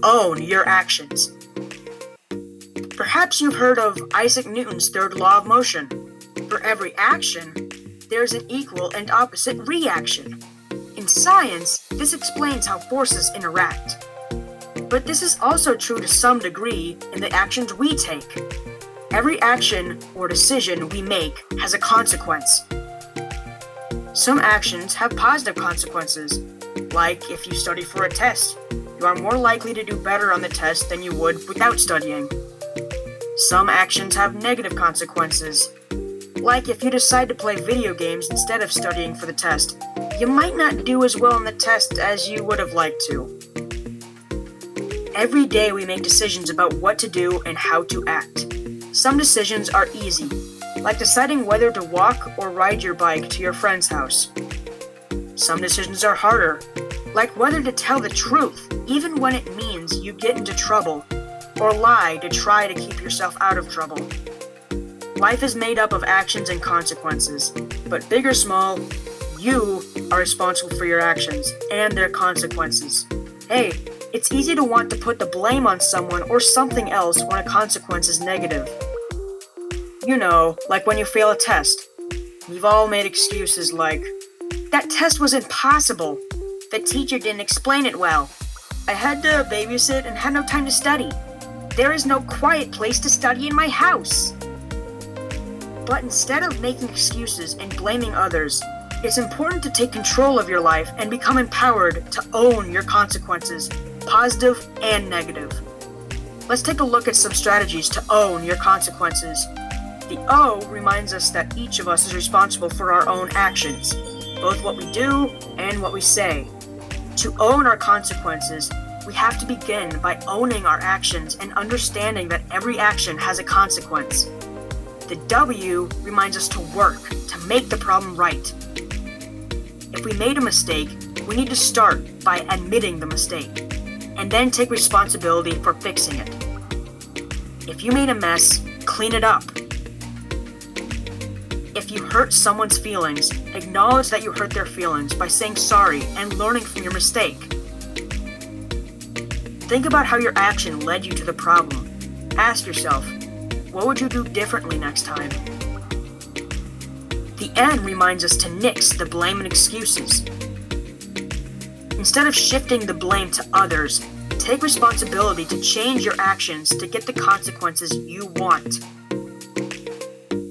own your actions. Perhaps you've heard of Isaac Newton's third law of motion. For every action, there's an equal and opposite reaction. In science, this explains how forces interact. But this is also true to some degree in the actions we take. Every action or decision we make has a consequence. Some actions have positive consequences, like if you study for a test, you are more likely to do better on the test than you would without studying. Some actions have negative consequences, like if you decide to play video games instead of studying for the test, you might not do as well on the test as you would have liked to. Every day we make decisions about what to do and how to act. Some decisions are easy, like deciding whether to walk or ride your bike to your friend's house. Some decisions are harder, like whether to tell the truth, even when it means you get into trouble, or lie to try to keep yourself out of trouble. Life is made up of actions and consequences, but big or small, you are responsible for your actions and their consequences. Hey, it's easy to want to put the blame on someone or something else when a consequence is negative. You know, like when you fail a test. We've all made excuses like, "That test was impossible. The teacher didn't explain it well. I had to babysit and had no time to study. There is no quiet place to study in my house." But instead of making excuses and blaming others, it's important to take control of your life and become empowered to own your consequences, positive and negative. Let's take a look at some strategies to own your consequences. The O reminds us that each of us is responsible for our own actions, both what we do and what we say. To own our consequences, we have to begin by owning our actions and understanding that every action has a consequence. The W reminds us to work to make the problem right. If we made a mistake, we need to start by admitting the mistake, and then take responsibility for fixing it. If you made a mess, clean it up. If you hurt someone's feelings, acknowledge that you hurt their feelings by saying sorry and learning from your mistake. Think about how your action led you to the problem. Ask yourself, what would you do differently next time? The N reminds us to nix the blame and excuses. Instead of shifting the blame to others, take responsibility to change your actions to get the consequences you want.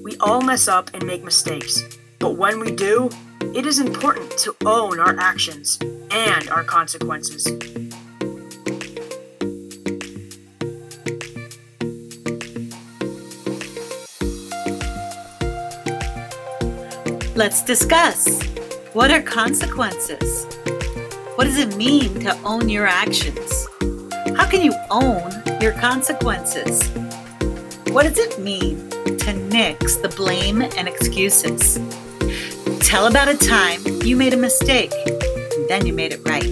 We all mess up and make mistakes, but when we do, it is important to own our actions and our consequences. Let's discuss. What are consequences? What does it mean to own your actions? How can you own your consequences? What does it mean to nix the blame and excuses? Tell about a time you made a mistake and then you made it right.